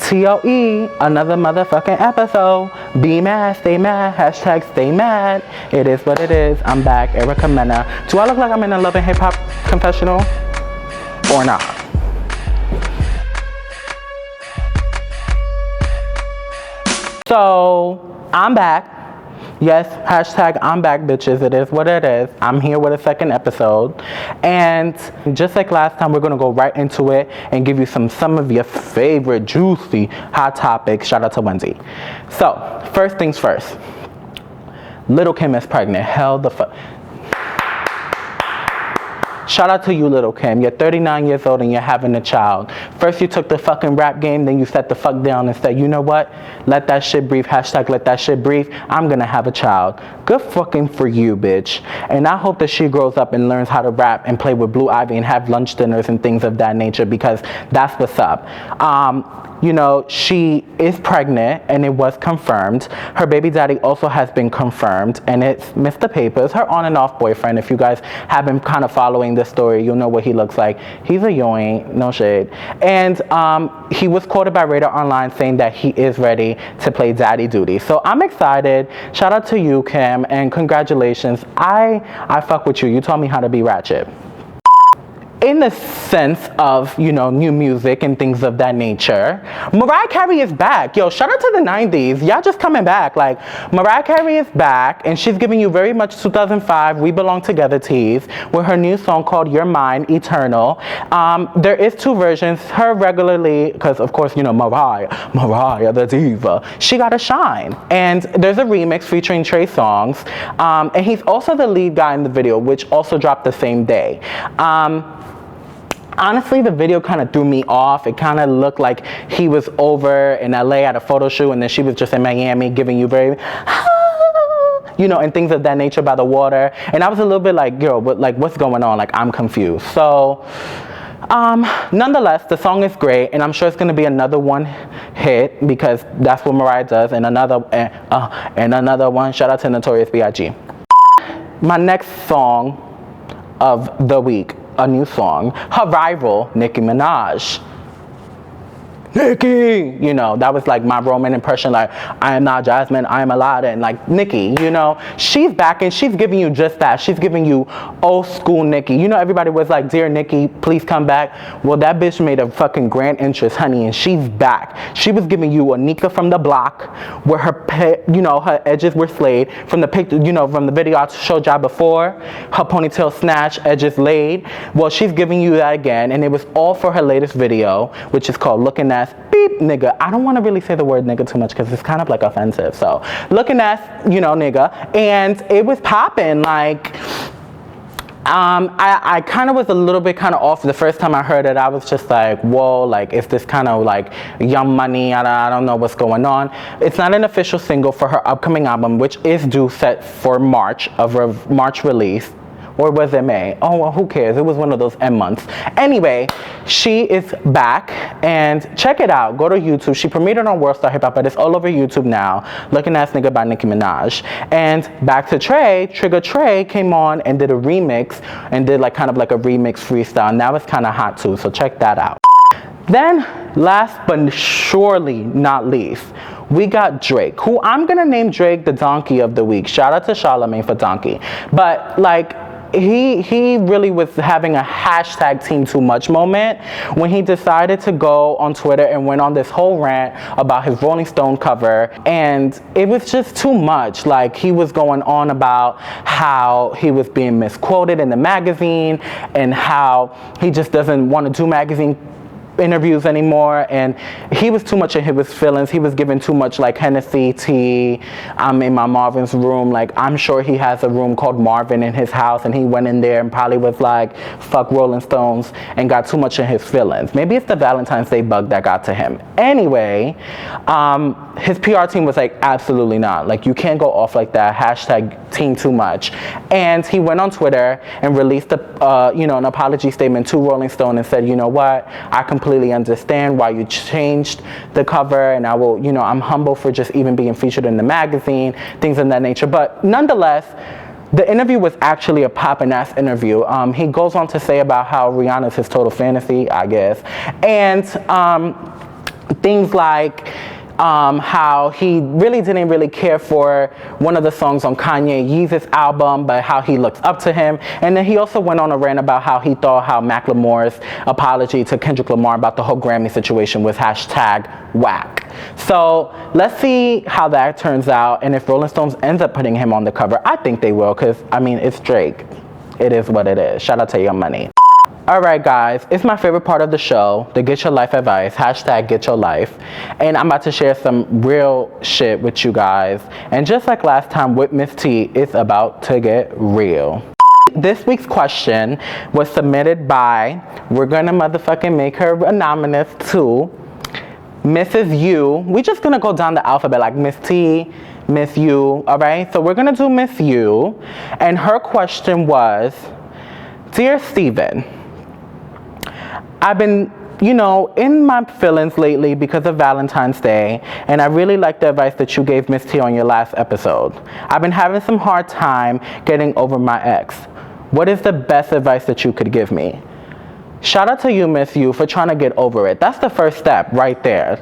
TLE, another motherfucking episode. Be mad, stay mad, hashtag stay mad. It is what it is. I'm back, Erica Mena. Do I look like I'm in a Love and Hip Hop confessional? Or not? So, I'm back. Yes, hashtag I'm back, bitches. It is what it is. I'm here with a second episode. And just like last time, we're going to go right into it and give you some of your favorite juicy hot topics. Shout out to Wendy. So, first things first. Lil Kim is pregnant. Hell the fuck. Shout out to you, Lil Kim. You're 39 years old and you're having a child. First you took the fucking rap game, then you sat the fuck down and said, you know what? Let that shit breathe. Hashtag let that shit breathe. I'm gonna have a child. Good fucking for you, bitch. And I hope that she grows up and learns how to rap and play with Blue Ivy and have lunch dinners and things of that nature, because that's what's up. You know, she is pregnant and it was confirmed. Her baby daddy also has been confirmed, and it's Mr. Papers, her on and off boyfriend. If you guys have been kind of following this story, you'll know what he looks like. He's a yoink, no shade. And he was quoted by Radar Online saying that he is ready to play daddy duty. So I'm excited. Shout out to you, Kim, and congratulations. I fuck with you. You taught me how to be ratchet. In the sense of, you know, new music and things of that nature, Mariah Carey is back. Yo, shout out to the 90s. Y'all just coming back. Like, Mariah Carey is back, and she's giving you very much 2005 We Belong Together tease with her new song called You're Mine, Eternal. There is two versions. Her regularly, because of course, you know, Mariah the diva, she got to shine. And there's a remix featuring Trey Songz. And he's also the lead guy in the video, which also dropped the same day. Honestly, the video kind of threw me off. It kind of looked like he was over in LA at a photo shoot, and then she was just in Miami giving you very, you know, and things of that nature by the water. And I was a little bit like, girl, what's going on? Like, I'm confused. So, nonetheless, the song is great, and I'm sure it's going to be another one hit, because that's what Mariah does. And another one. Shout out to Notorious B.I.G. My next song of the week, a new song, her rival, Nicki Minaj. Nicki! You know, that was like my Roman impression, like, I am not Jasmine, I am Aladdin. Like, Nicki, you know, she's back and she's giving you just that. She's giving you old school Nicki. You know, everybody was like, dear Nicki, please come back. Well, that bitch made a fucking grand entrance, honey, and she's back. She was giving you a Nika from the block, where her, you know, her edges were slayed. From the picture, you know, from the video I showed y'all before, her ponytail snatched, edges laid. Well, she's giving you that again, and it was all for her latest video, which is called Lookin Ass Beep Nigga. I don't want to really say the word nigga too much because it's kind of like offensive. So, Lookin Ass, you know, nigga. And it was popping. Like, I kind of was a little bit kind of off the first time I heard it. I was just like, whoa, like, is this kind of like Young Money? I don't know what's going on. It's not an official single for her upcoming album, which is due set for March release. Or was it May? Oh, well, who cares? It was one of those M months. Anyway, she is back, and check it out. Go to YouTube. She premiered on World Star Hip Hop, but it's all over YouTube now. Lookin Ass Nigga by Nicki Minaj. And back to Trey, Trigger Trey came on and did a remix, and did like kind of like a remix freestyle, and that was kind of hot too, so check that out. Then, last but surely not least, we got Drake, who I'm gonna name Drake the donkey of the week. Shout out to Charlamagne for donkey. But like, he really was having a hashtag team too much moment when he decided to go on Twitter and went on this whole rant about his Rolling Stone cover, and it was just too much. Like, he was going on about how he was being misquoted in the magazine and how he just doesn't want to do magazine interviews anymore, and he was too much in his feelings. He was giving too much like Hennessy tea. I'm in my Marvin's room. Like, I'm sure he has a room called Marvin in his house, and he went in there and probably was like, fuck Rolling Stones, and got too much in his feelings. Maybe it's the Valentine's Day bug that got to him. Anyway, his PR team was like, absolutely not. Like, you can't go off like that. Hashtag team too much. And he went on Twitter and released a, you know, an apology statement to Rolling Stone and said, you know what, I completely understand why you changed the cover, and I will, you know, I'm humble for just even being featured in the magazine, things of that nature. But nonetheless, the interview was actually a poppin' ass interview. He goes on to say about how Rihanna's his total fantasy, I guess. And things like how he really didn't really care for one of the songs on Kanye Yeezus album, but how he looks up to him. And then he also went on a rant about how he thought how Macklemore's apology to Kendrick Lamar about the whole Grammy situation was #whack. So let's see how that turns out, and if Rolling Stones ends up putting him on the cover. I think they will, because I mean, it's Drake. It is what it is. Shout out to Young Money. Alright guys, it's my favorite part of the show, the Get Your Life Advice, #GetYourLife. And I'm about to share some real shit with you guys. And just like last time with Miss T, it's about to get real. This week's question was submitted by, we're gonna motherfucking make her anonymous too, Mrs. U. We're just gonna go down the alphabet like Miss T, Miss U, alright? So we're gonna do Miss U. And her question was, Dear Steven, I've been, in my feelings lately because of Valentine's Day, and I really like the advice that you gave Miss T on your last episode. I've been having some hard time getting over my ex. What is the best advice that you could give me? Shout out to you, Miss U, for trying to get over it. That's the first step right there.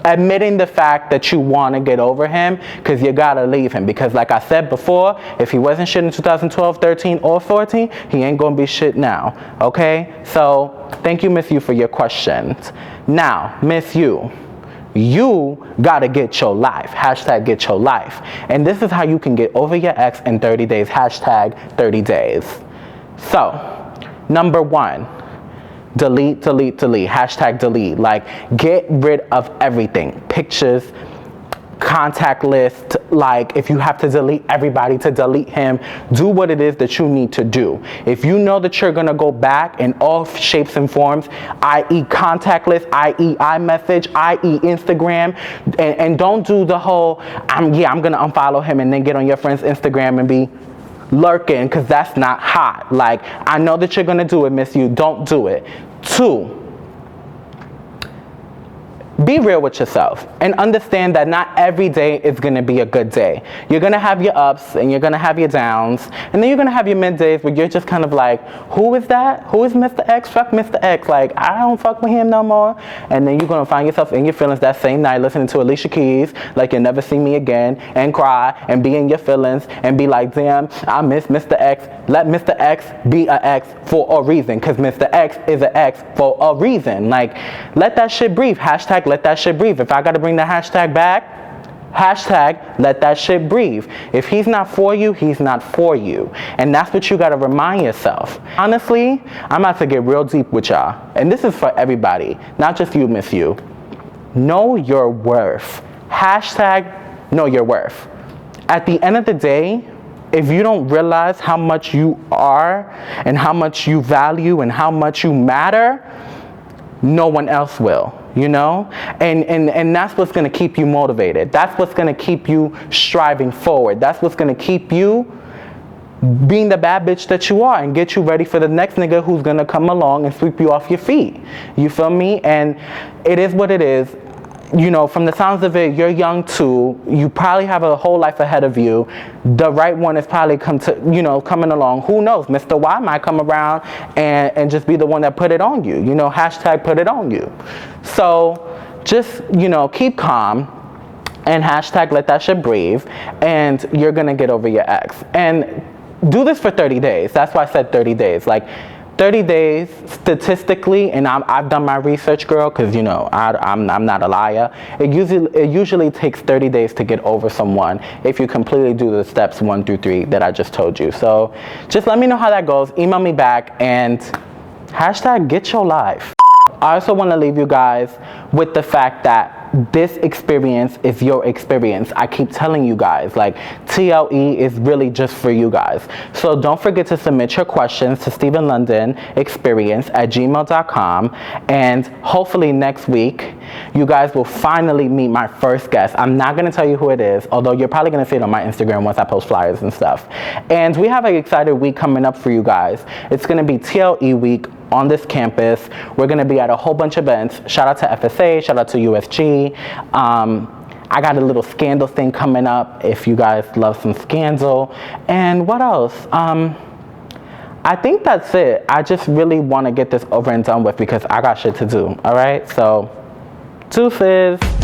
Admitting the fact that you want to get over him, because you gotta leave him. Because like I said before, if he wasn't shit in 2012, 13, or 14, he ain't gonna be shit now. Okay? So thank you, Miss U, for your questions. Now, Miss U, you gotta get your life. #GetYourLife. And this is how you can get over your ex in 30 days. #30 days. So, number 1. Delete. #delete. Like, get rid of everything. Pictures, contact list. Like, if you have to delete everybody to delete him, do what it is that you need to do. If you know that you're gonna go back in all shapes and forms, i.e. contact list, i.e. iMessage, i.e. Instagram, and don't do the whole, I'm gonna unfollow him and then get on your friend's Instagram and be lurking, because that's not hot. Like, I know that you're gonna do it, Miss You. Don't do it. 2, be real with yourself and understand that not every day is going to be a good day. You're going to have your ups and you're going to have your downs, and then you're going to have your middays where you're just kind of like, who is that? Who is Mr. X? Fuck Mr. X. Like, I don't fuck with him no more. And then you're going to find yourself in your feelings that same night listening to Alicia Keys, like You'll Never See Me Again, and cry and be in your feelings and be like, damn, I miss Mr. X. Let Mr. X be an X for a reason, because Mr. X is an X for a reason. Like, let that shit breathe. #let that shit breathe. If I gotta bring the hashtag back, #let that shit breathe. If he's not for you, he's not for you. And that's what you gotta remind yourself. Honestly, I'm about to get real deep with y'all. And this is for everybody, not just you, Miss You. Know your worth. #know your worth. At the end of the day, if you don't realize how much you are and how much you value and how much you matter, no one else will. And that's what's going to keep you motivated. That's what's going to keep you striving forward. That's what's going to keep you being the bad bitch that you are and get you ready for the next nigga who's going to come along and sweep you off your feet. You feel me? And it is what it is. From the sounds of it, you're young too. You probably have a whole life ahead of you. The right one is probably coming along. Who knows? Mr. Y might come around and just be the one that put it on you. #put it on you. So just, keep calm and #let that shit breathe. And you're going to get over your ex. And do this for 30 days. That's why I said 30 days. Like, 30 days, statistically, and I've done my research, girl, because, I'm not a liar. It usually takes 30 days to get over someone if you completely do the steps 1 through 3 that I just told you. So just let me know how that goes. Email me back and #GetYourLife. I also want to leave you guys with the fact that this experience is your experience. I keep telling you guys, like, TLE is really just for you guys. So don't forget to submit your questions to StephenLondonExperience@gmail.com, and hopefully next week you guys will finally meet my first guest. I'm not going to tell you who it is, although you're probably going to see it on my Instagram once I post flyers and stuff. And we have an exciting week coming up for you guys. It's going to be TLE week on this campus. We're going to be at a whole bunch of events. Shout out to FSA, shout out to USG. I got a little scandal thing coming up if you guys love some scandal. And what else? I think that's it. I just really want to get this over and done with because I got shit to do. All right? So Deuces.